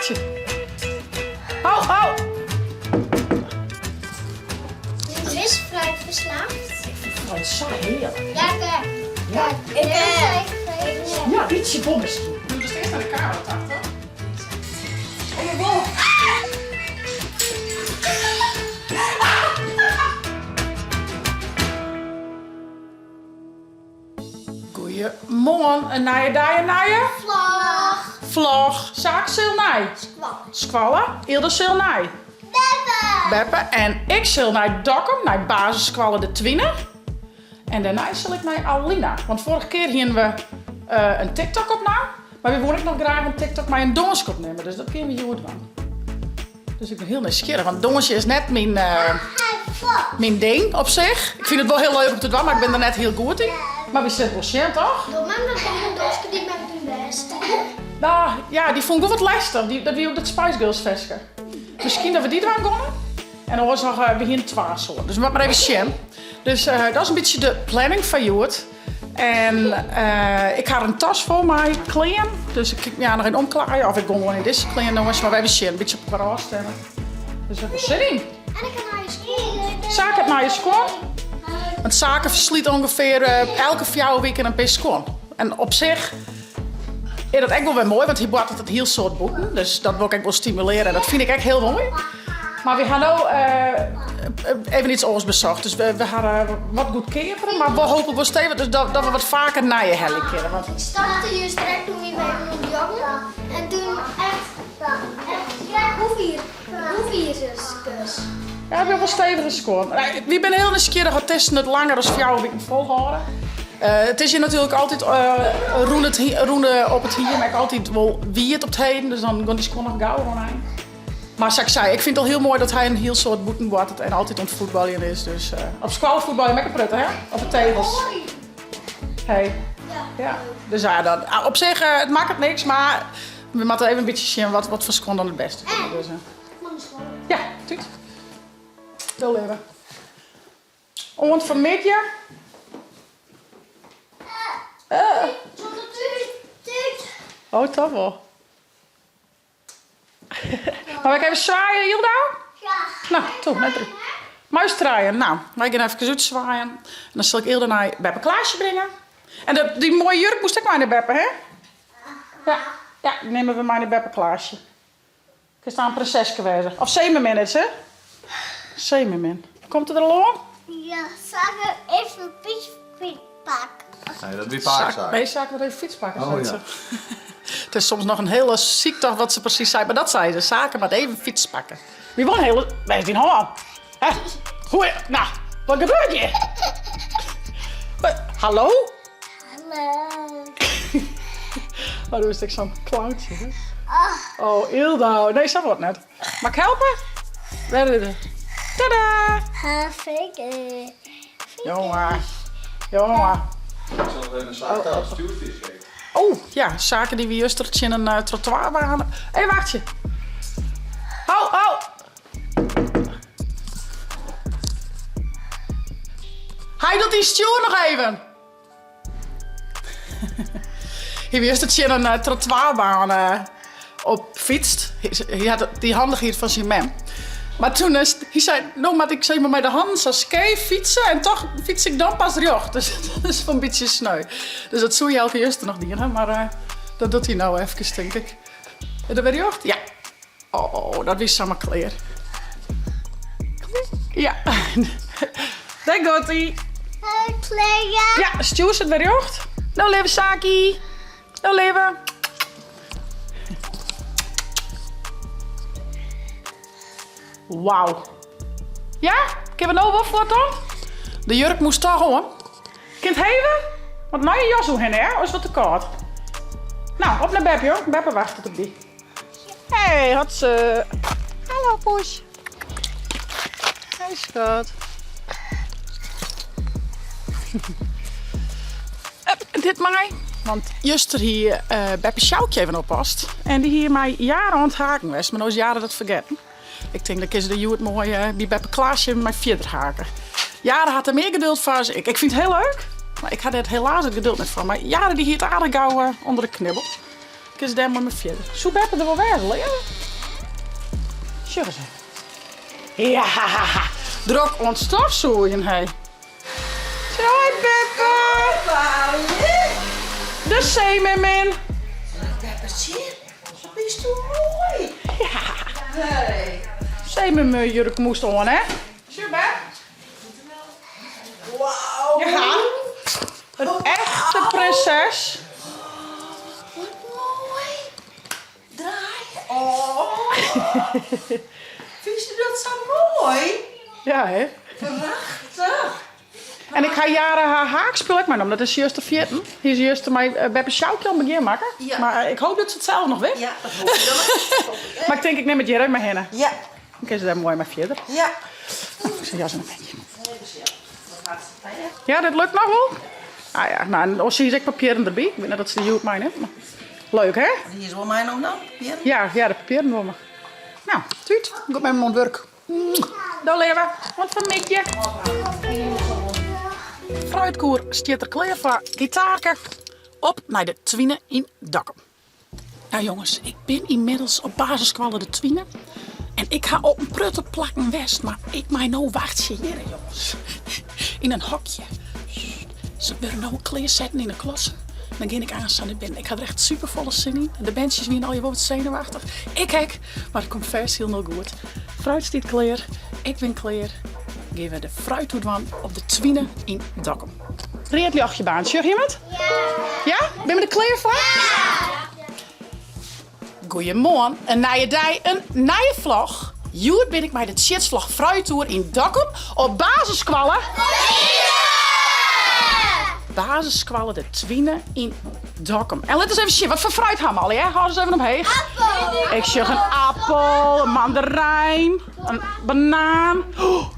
wacht je. Hou. Visvrij verslaafd? Oh, het is zo heerlijk. Ja, Ja, ik ja, ietsje bommes toe. Doe dus eerst naar de kamer, achter. Oh, mijn bol. Goeiemorgen, een nieuwe Vlag. vlog. Zaak zil nij. Squallen, Ilde zil nij. Beppe. En ik zil naar Dokkum, naar basisschool de Twinner. En daarna zal ik naar Alina. Want vorige keer hingen we een TikTok opnemen. Maar we willen ook nog graag een TikTok met een donsje opnemen. Dus dat kunnen we goed doen. Dus ik ben heel nieuwsgierig. Want donsje is net mijn ding op zich. Ik vind het wel heel leuk om te doen, maar ik ben er net heel goed in. Maar we zitten wel zien, toch? Doe maar dat een doosje die met de beste. Nou, ja, die vond ik wel wat lastig. Dat wie op dat Spice Girls festje. Misschien dat we die eraan konden. En dan was nog we hier 2 soorten. Dus we moeten maar even zien. Dus dat is een beetje de planning van Joert. En ik ga een tas vol met kleren. Dus ik ga nog in omklaaien. Of ik ga gewoon in deze kleren jongens. Maar we hebben zien. Een beetje op elkaar afstemmen. Dus we hebben zin in. En ik ga naar je school. Zaak het naar je school. Want zaken versliet ongeveer elke 4 weken een paar schoon. En op zich is dat echt wel weer mooi. Want hier wordt het heel soort boeken. Dus dat wil ik echt wel stimuleren. En dat vind ik echt heel mooi. Maar we gaan nu even iets anders bezocht. Dus we gaan wat goed keren. Maar we hopen wel steeds dus dat we wat vaker naar je helle keren. Want Ik startte juist direct toen we bij een jongen. En toen echt hoeviertjes. ja, we hebben wel stevige score. We zijn heel nieuwsgierig wat testen het langer dan 4 weken volhouden. Het is hier natuurlijk altijd roende op het hier. Maar ik altijd wel wie het op het heen. Dus dan gaan die score nog gauw gewoon heen. Maar zoals ik zei, ik vind het al heel mooi dat hij een heel soort boeten wordt en altijd aan het voetballen is. Dus op schoolvoetbal je lekker prutten, hè? Op de tegels. Hey. Ja. Dus ja, dan, op zich, het maakt het niks, maar we moeten even een beetje zien wat voor schoon dan het beste vinden. Dus, ja, tuut. Wil leren. En vanmiddag. Oh, toch wel. Maar ik even zwaaien, Hilda? Ja. Nou, toch, net 3. Muis draaien. Nou, wij gaan even zoet zwaaien. En dan zal ik Hilda naar Beppe Klaasje brengen. En die mooie jurk moest ik maar naar Beppe, hè? Ja, die nemen we maar naar Beppe Klaasje. Ik is daar een prinsesje wezen. Of zeemermin is hè? Zeemermin. Komt het er al aan? Ja, zagen even een fiets pakken. Nee, dat is weer paardzaak. Nee, zaken we even fiets pakken. Oh, ja. Het is soms nog een hele ziekte wat ze precies zei. Maar dat zei ze. Zaken maar even fiets pakken. Wie woont hele... Wij zijn gewoon. Goeie. Nou, wat gebeurt hier? Hallo? Hallo. Oh, dan is ik zo'n clowntje. Hè? Oh, Ilda. Nee, dat wordt net. Mag ik helpen? Waar is het? Tada! Fake. Jongen. Ik zal even een zaak thuis stuurvis geven. Oh, ja. Zaken die we juist in een trottoir waren. Hé, wacht je. Hou. Hij doet die stuur nog even. Hier was het in een trottoirbaan op fietst. Hij had die handig hier van zijn man. Maar toen hij zei, nou, maar ik zei maar met de handen zo skee fietsen en toch fiets ik dan pas terug. Dus dat is wel een beetje sneu. Dus dat zou je elke eerste nog dienen, maar dat doet hij nou even, denk ik. En dan ben je Ja. Oh, dat is zomaar kleer. Ja. Dat doet hij. Kleren. Ja, stuur het weer jocht. Nou leven Saki. Nou leven. Wauw. Ja? Ik heb er nou wat voor dan? De jurk moest toch hoor. Kind hebben? Want nou je jas hoe hen hè? Of is wat te koud? Nou, op naar Beppe hoor. Beppe wacht het op die. Hey, had ze. Hallo poes. Hey schat. Dit mij. Want juster hier Beppe Sjoukje even oppast. En die hier mij jaren aan het haken was. Maar nou is jaren dat vergeten. Ik denk dat is de Joet mooi bij Beppe Klaasje mij verder haken. Jaren had er meer geduld voor als ik. Ik vind het heel leuk. Maar ik had er helaas het geduld niet van. Maar jaren die hier het aardig gauw onder de knibbel. Ik is daar maar mijn verder. Zo Beppe er wel weer, ja? Zeg eens. Ja, druk ontstofzoeien, hé. Hoi, Beppe. De zeemermin. Peppertje, wat is toch mooi? Ja, Hey. zeemerminjurk moest on, hè? Zie je, Beppe? Wauw. Ja, een echte prinses. Wat mooi. Draai. Oh. Vind je dat zo mooi? Ja, hè? Prachtig. En ik ga jaren haar haakspul ook maar om. Dat is juist de 14. Hier is juist mijn Beppe Sjoukje al begin maken. Ja. Maar ik hoop dat ze het zelf nog weet. Ja, dat hoop ik dan. Maar ik denk ik neem het hier ook maar heen. Ja. Dan kun je daar mooi maar verder. Ja. Ik zeg jas een beetje. Ja, dit lukt nog wel. Ah ja, nou, dan zie je ik papieren erbij. Ik weet niet dat ze die op mij neemt. Maar leuk, hè? Hier is wel mij nog nou. Hier. Ja, de papieren doen we. Nou, tuut. Ik op met mijn werk. Daar leven. Wat voor mikje. Fruitkoer staat er klaar voor gitaarke op naar de Twine in Dokkum. Nou jongens, ik ben inmiddels op basisschool de Twine. En ik ga op een prutte plakken west, maar ik mij nou wachtje hier, jongens. In een hokje. Ze willen nou klaar zetten in de klas. Dan ga ik aan de binnen. Ik had er echt super volle zin in. De bandjes weer al je wat zenuwachtig. Ik hek, maar het komt vers heel nog goed. Fruit staat klaar, ik ben klaar. Geven we de fruithoedwan op de Twine in Dokkum. Reed je achter je baan, zeg je wat? Ja? Ben je er klaar voor? Goedemorgen, een nieuwe dag, een nieuwe vlog. Hier ben ik bij de Tjitsvlog Fruittour in Dokkum op basisschool. Basisschool de Twine in Dokkum. En let eens even zien, wat voor fruit hebben we al, hè? Hou eens even omheen. Ik zeg een appel, een mandarijn, een banaan,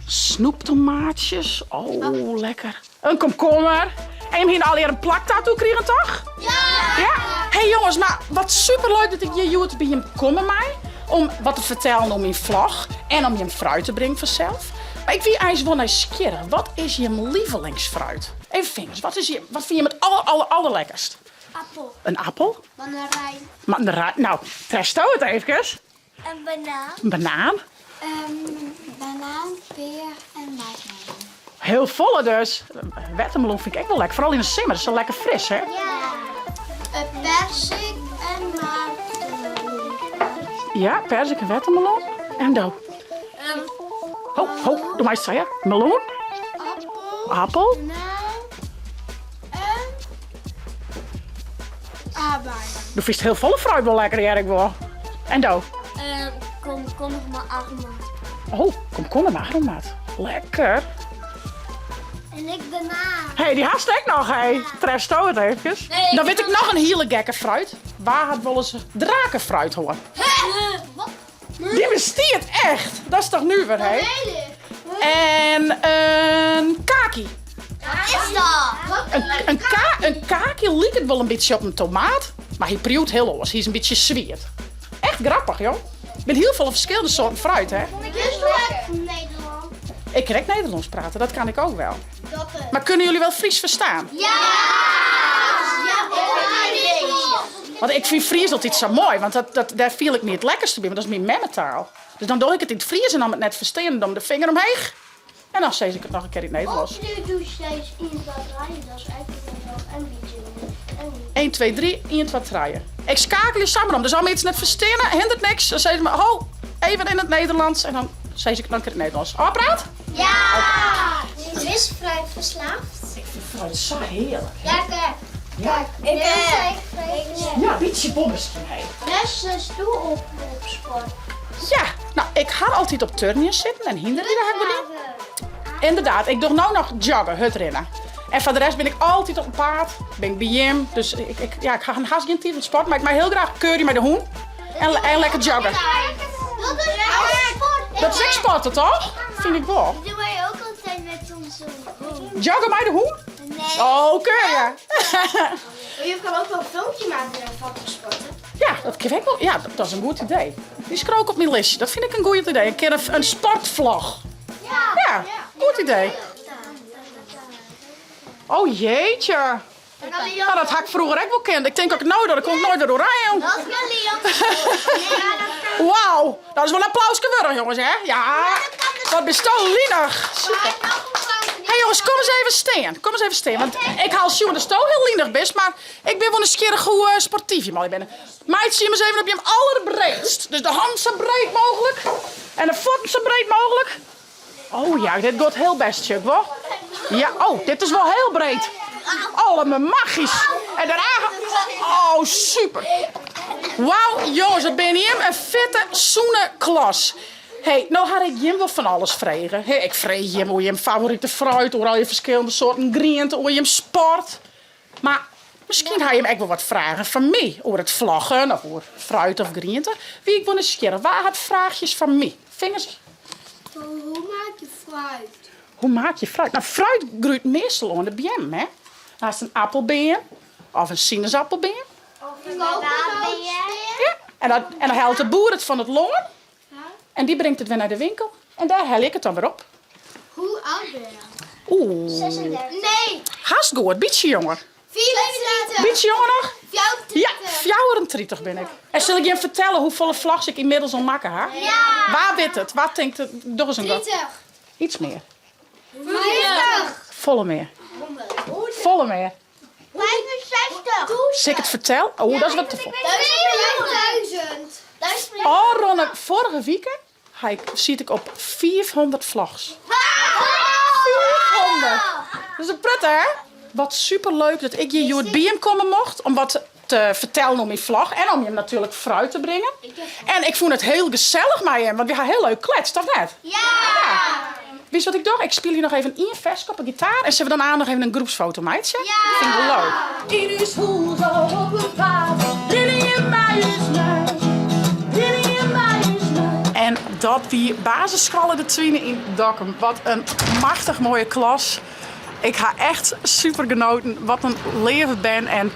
snoeptomaatjes. Oh, lekker. Een komkommer. En je hebt al een plaktattoo krijgen, toch? Ja! Hey jongens, maar wat superleuk dat ik hier bij je komen mij. Om wat te vertellen om je vlog en om je fruit te brengen vanzelf. Maar ik wil eigenlijk wel nieuwsgierig. Wat is je lievelingsfruit? Even vingers, wat vind je het allerlekkerst? Appel. Een appel? Mandarijn. Mandarijn. Nou, testo het even. Een banaan. Een banaan. Banaan, peer en watermeloen. Heel volle dus. Watermeloen vind ik echt wel lekker. Vooral in de zomer. Dat is wel lekker fris, hè? Ja. Een persik en Ja, persik en watermeloen. En doe. Ho, doe maar eens zeggen. Meloen. Appel. banaan en aardbeien. Du vindt heel volle fruit wel lekker, Erik, wel. En doe. Komkommer maar aromaat. Oh, komkommer met aromaat. Lekker. En ik banaan. Hé, die haast ik nog, hé. Tresto het even. Nee, Dan weet ik nog een hele gekke fruit. Waar had wel eens drakenfruit hoor? Wat? Die bestaat echt. Dat is toch nu weer, hé? Hele. En een kaki. Wat is dat? Een kaki lijkt het wel een beetje op een tomaat. Maar hij prieuwt heel anders. Hij is een beetje zwierd. Echt grappig, joh. Ik ben heel veel verschillende soorten fruit, hè. Ik wist wel Nederland. Ik kan ook Nederlands praten, dat kan ik ook wel. Dat het. Maar kunnen jullie wel Fries verstaan? Ja! Ja, Want ik vind Fries altijd zo mooi, want daar viel ik niet het lekkerste bij, want dat is mijn memmetaal. Dus dan doe ik het in het Fries en dan het net verstaan, dan de vinger omheen. En dan zeg ik het nog een keer in het Nederlands. Nu doe je steeds in wat rijden, dat is eigenlijk wel een beetje. 1, 2, 3, 1, 2, 3. Ik schakel je samen om, dus als iets net verstaan, hindert niks. Dan zeg je maar, ho, even in het Nederlands en dan zeg ik het nog een keer in het Nederlands. Oh, praat? Ja! Is fruit verslaafd? Ik vind fruit zo heerlijk. Ja, kijk. Kijk. Ik ben Ja, beetje bommerskin heen. Best stoel op sport. Ja, nou, ik ga altijd op turniers zitten en hinder die daar hebben we niet. Inderdaad, ik doe nou nog joggen, het rennen. En voor de rest ben ik altijd op een paard, ben ik bij Jim. Dus ik ga een haast geen tijd van sport, maar ik maak heel graag curry met de hoen. En lekker joggen. Dat is echt sport. Dat is echt sporten, toch? Vind ik wel. Dat doen wij ook altijd met onze hoen. Joggen met de hoen? Nee. Oh, curry. Je kan ook wel een filmpje maken van sporten. Ja, dat kan ik wel. Ja, dat is een goed idee. Die is er ook op mijn listje. Dat vind ik een goed idee. Een keer een sportvlog. Ja, goed idee. Oh jeetje. Nou, dat had ik vroeger ook wel kend. Ik denk ook, nou, dat komt nooit door Orion. Dat is mijn Leon. Wauw. Nou, dat is wel een applausje worden, jongens, hè? Ja, wat best wel lienig. Super. Hé jongens, kom eens even staan. Kom eens even staan. Want ik haal Sjoen de Stoo heel lienig best, maar ik ben wel eens keer een goede sportief. Meid, zie je eens even op je hem allerbreedst. Dus de hand zo breed mogelijk. En de voeten zo breed mogelijk. Oh ja, dit gaat heel best, Chuck, hoor. Ja, oh, dit is wel heel breed. Allemaal magisch. En daarna... Oh, super. Wauw, jongens, dat ben je een vette, zoene klas. Hey, nou had ik Jim wel van alles vragen. Hey, ik vreeg Jim hoe je hem favoriete fruit, hoe al je verschillende soorten groenten, hoe je hem sport. Maar misschien had je hem ook wel wat vragen van mij. Over het vlaggen of over fruit of groenten. Wie ik wil eens keren, waar had vraagjes van mij? Vingers? Hoe maak je fruit? Hoe maak je fruit? Nou, fruit groeit meestal onder de biem, hè? Dan is het een appelbeer of een sinaasappelbeer. Of een kokonootsteer? Ja. En dan haalt de boer het van het longen. En die brengt het weer naar de winkel. En daar haal ik het dan weer op. Hoe oud ben je? Oeh. 36. Nee. Haast goed, beetje jonger. 34. Beetje jonger nog? 34. Ja, 34 ben ik. En zal ik je vertellen hoeveel vlags ik inmiddels al maken ha? Ja. Waar wit het? Wat denkt het? Toch eens een wat? 30. Iets meer. 40. Volle meer. Volle meer. 65. Als ik het vertel? Oh, dat is wat te vol. 2000. Oh, Ronne, vorige weekend zie ik op 400 vlags. 400! Dat is een prut, hè? Wat superleuk dat ik hier het bij hem komen mocht. Om wat te vertellen om je vlag. En om je hem natuurlijk fruit te brengen. En ik vond het heel gezellig met hem. Want we gaan heel leuk kletst, of net? Ja. Weet je wat ik doe? Ik speel hier nog even in vers op een gitaar. En ze hebben dan aan nog even een groepsfoto, meidje. Ja. Vind ik wel leuk. In uw school zo op een paard. Lily en mij is mij. Lily en mij is mij. En dat die basisscholen de Twine in Dokkum. Wat een machtig mooie klas. Ik ga echt super genoten. Wat een leven ben en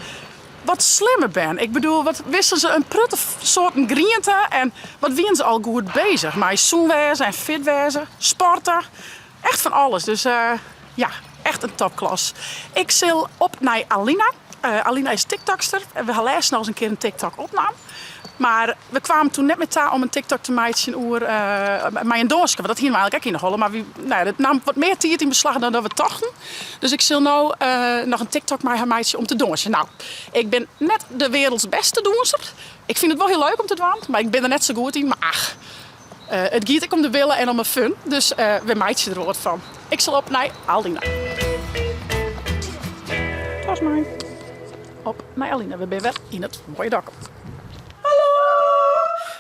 wat slimmer ben. Ik bedoel, wat wisten ze een prutte soorten groenten en wat waren ze al goed bezig. Maar zoenwezen en fitwezen, sporten, echt van alles. Dus ja, echt een topklas. Ik zil op naar Alina. Alina is TikTokster. We gaan laatst nog eens een keer een TikTok opname. Maar we kwamen toen net met haar om een TikTok te maken over mijn doorske. Want dat hier eigenlijk ook in de holle. Maar dat nam wat meer tijd in beslag dan dat we dachten. Dus ik zal nou nog een TikTok met haar meisje om te doorsen. Nou, ik ben net de werelds beste doenster. Ik vind het wel heel leuk om te doen, maar ik ben er net zo goed in. Maar ach, het gaat ik om de willen en om mijn fun. Dus we meidje er wat van. Ik zal op naar Alina. Dat was mijn. Op naar Alina. We zijn weer in het mooie dak.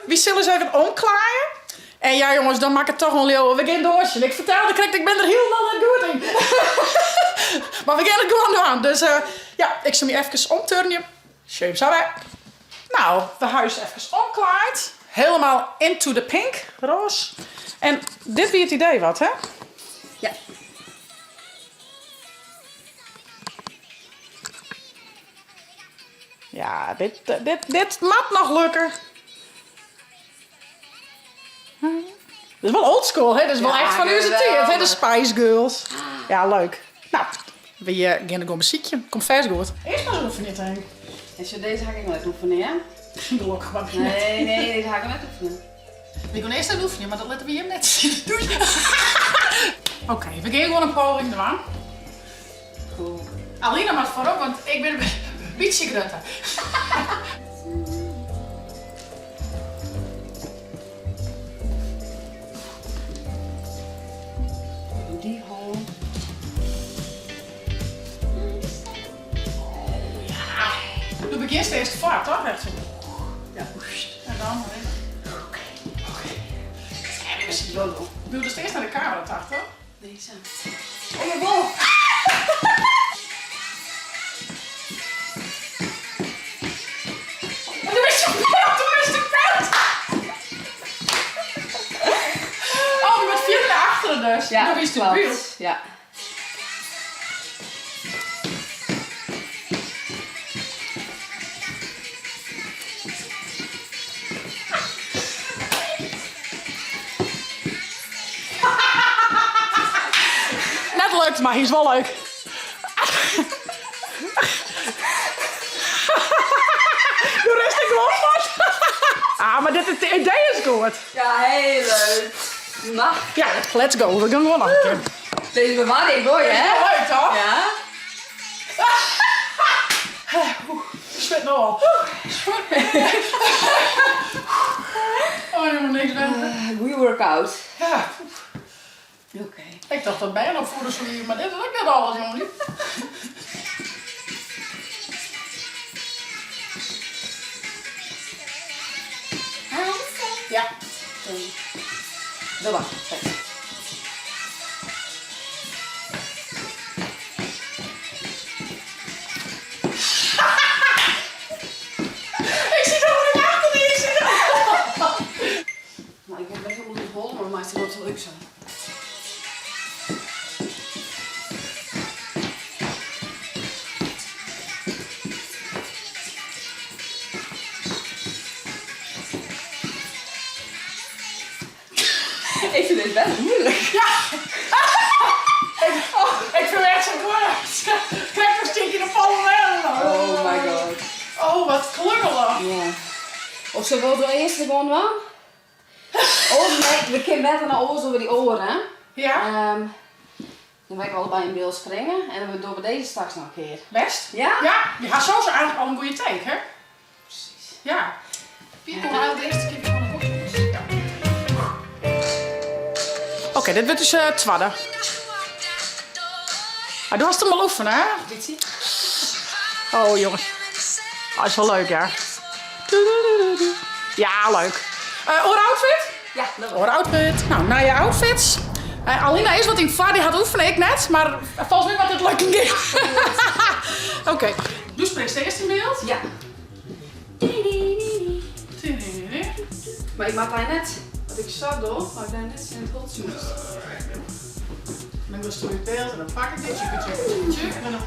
We zullen eens even omklaaien. En ja jongens, dan maak ik het toch een leeuw. We gaan doorsje. Ik vertelde direct, ik ben er heel lang goed in. Maar we gaan het gewoon doen. Dus ja, ik zal me even omturnen. Schön zo weg. Nou, we huis even omklaaid. Helemaal into the pink, roze. En dit weer het idee wat, hè? Ja. Ja, dit mag nog lukken. Dat is wel oldschool, hè? Dat is wel echt van onze tijd, hè? De Spice Girls. Ja, leuk. Nou, we gaan gewoon muziekje. Komt vers goed. Eerst maar eens oefenen, denk ik. En zo deze ga ik nooit oefenen, ja? Gelukkig, maar Nee, deze ga ik nooit oefenen. we gaan eerst even oefenen, maar dat laten we hier net zien. Doei. Oké, we gaan gewoon een poging doen. Cool. Alina maar voorop, want ik ben een beetje grutter. Die hol. Du begint eerst vaart, toch? Echt zo. Ja. En dan weer. Oké. En we zien Lolo. Doe dus eerst naar de camera, toch? Deze. Oh, je bol. Doe eens je pet, doe eens de pet. Oh, je bent 4 naar achteren dus. Ja, Doe eens de klopt. buurt. Ja. Net lukt, maar hij is wel leuk. Doe rustig gewoon wat. Ja, maar dit idee is goed. Ja, heel leuk. Mag. Ja, let's go. We gaan gewoon nog een keer. Deze bewaring hoor je, hè? Leuk toch? Ja. Spit nou al. Oh, helemaal niks ben. Goeie workout. Ja, Oké. ik dacht dat bijna nog voeders van jullie, maar dit is ook net alles, jongen. Ja. Dat was het. Ik zie dat er achter die Nou, ik heb best wel moeten hollen, maar mij is het wel te leuk zo. Ik vind dit best moeilijk. Ja. Ik vind het echt zo goed. Kijk een stukje de vallen wel. Oh my god. Oh, wat klungelig. Ja. Of ze wil de eerste gewoon wel? We kunnen net naar oors over die oren, hè? Ja, Dan wil ik allebei in beeld springen en dan doen we deze straks nog een keer. best. Ja? Ja, die gaat zo eigenlijk al een goede take, hè? Precies. Ja. Wie komt nou de eerste keer van de goed, jongens? Ja. Oké, dit wordt dus twadden. Maar doe was hem al oefenen, hè? Dit zie Oh, jongens. Dat is wel leuk, ja. Ja, leuk. Oor outfit? Ja, dat was Oor outfit. Nou, naar je outfits. Alina is wat in vaar, die had oefenen, ik net. Maar volgens mij was het leuk een keer. Oké. Nu springt ze eerst in beeld. Ja. Maar ik maak daar net, wat ik zo doe, maar ik daar net in het holtje moest. Dan doe je het beeld en dan pak ik dit. Tjuk. En dan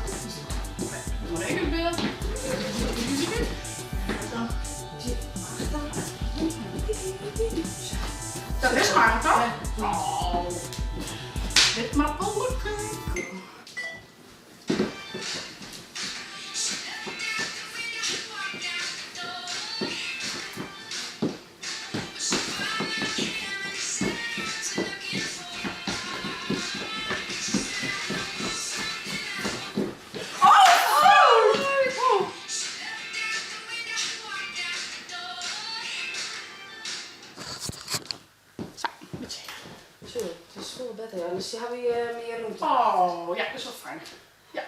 nog één keer het beeld. Dat is maar, toch? Oh. Dit mag wel lukken. Zo, het is veel beter, ja. Dus hebben we meer ruimte. Oh, ja, dat is wel fijn. Ja.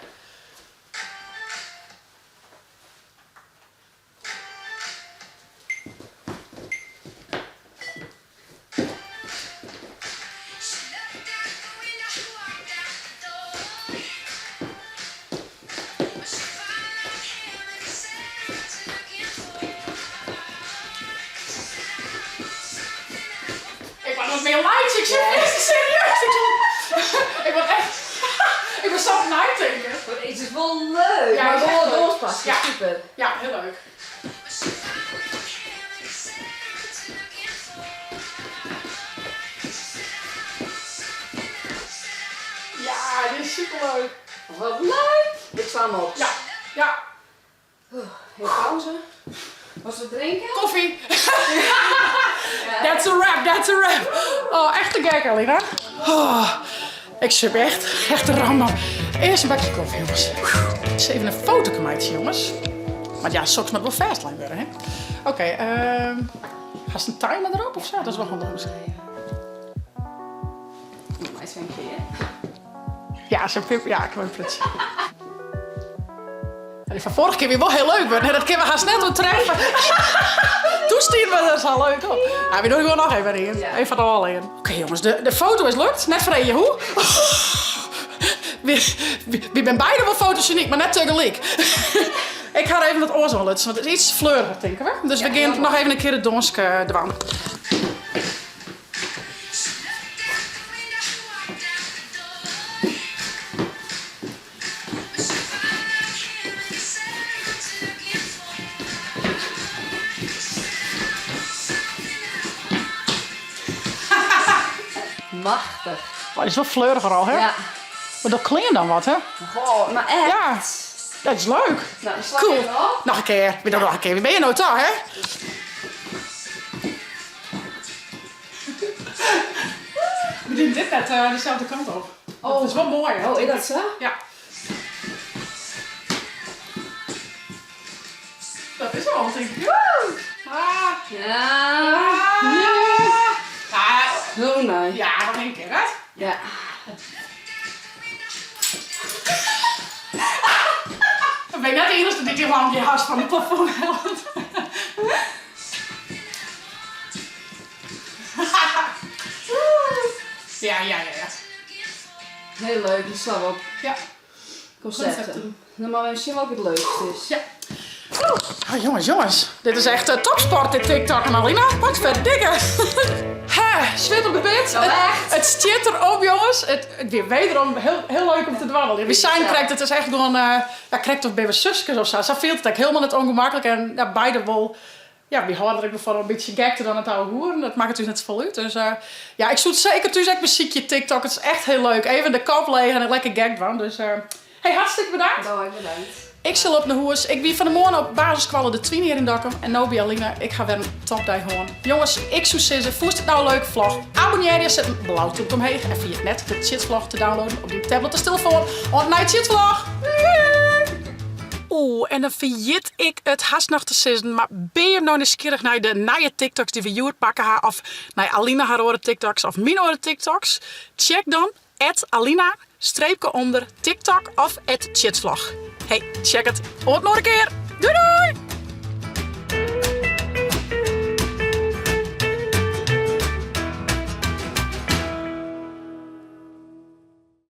Ik word nog meer likes, ik zeg echt serieus. Ik word echt... Ik ben zo aan het denken. Het is wel leuk. Ja, maar het is wel echt leuk. doorpassen. Ja. Super. Ja, heel leuk. Ja, dit is superleuk. Wat leuk. Ik sta hem op. Ja, ja. Heel pauze. Was we drinken? Koffie. That's a wrap, that's a wrap. Oh, echt een gek, Alina. Oh, ik zit echt een rammer. Eerst een bakje koffie, jongens. Eens even een foto gemaakt, jongens. Maar ja, soms moet wel fastlijn worden, hè. Oké, gaat een timer erop of zo? Dat is wel handig misschien. Maar is een keer. Ja, zo'n pip. Ja, ik wil een prutje. Die van vorige keer weer wel heel leuk werd. Dat keer we gaan snel door treffen. Toen stien we dat al leuk op. Ja, we doen gewoon nog even in. Ja. Even er al in. Oké, jongens, de foto is lukt. Net voor je hoe. We ben beide wel fotogeniek, maar net tegelijk. Ik ga er even wat oorzaal lutsen, want het is iets fleuriger, denken we. Dus we gaan nog even een keer het donske dwan. Machtig. Oh, die is wel fleuriger al, hè? Ja. Maar dat klinkt dan wat, hè? Goh, maar echt. Ja, dat is leuk. Nou, dan slag Cool. je hem op. Nog een keer. Weer nog een keer. Wie ben je nou toch, hè? Dit net dezelfde kant op. Oh. Dat is wel mooi, hè? Oh, is dat zo? Ja. Dat is wel, denk ik. Woe! Ah. Ja. Ja. Oh nee. Ja, nog één keer, hè? Ja. Dan ben ik net de enige die die lampje haast van de plafond helpt. Ja. Heel leuk, die sla op. Ja. Concepten. Dan maar we zien welk het leukste is. Ja. Oh, jongens. Dit is echt topsport, dit TikTok en Alina. Wat verdikke. Zwit op de bit. Oh, echt? Het stiert erop, jongens. Het weer wederom heel leuk om te dwalen. We zijn krijgt het is echt gewoon... krijgt toch bij mijn zusjes of zo. Zo viel het helemaal niet ongemakkelijk. En ja, beide wel... Ja, wie harder ik bijvoorbeeld een beetje gekte dan het oude hoeren. Dat maakt het dus net vol uit. Dus ja, ik zoek zeker dus echt muziekje TikTok. Het is echt heel leuk. Even de kop leeg en een lekker gag van. Dus hey, hartstikke bedankt. Nou, bedankt. Ik zal op naar huis. Ik ben van de morgen op basisschool de 20 hier in Dokkum. En nu bij Alina. Ik ga weer een topdag horen. Jongens, ik zou zeggen, voest het nou een leuke vlog? Abonneer je, zet een blauw toet omheen. En via het net de chitvlog te downloaden op je tablet of telefoon. Op naar chitvlog. Oeh, en dan vergeet ik het haast nog te zeggen. Maar ben je nou nieuwsgierig naar de nieuwe TikToks die we hier pakken haar? Of naar Alina haar oren TikToks of mijn oren TikToks? Check dan @Alina _TikTok of @chitvlog. Hey, check het. Tot nog een keer. Doei doei!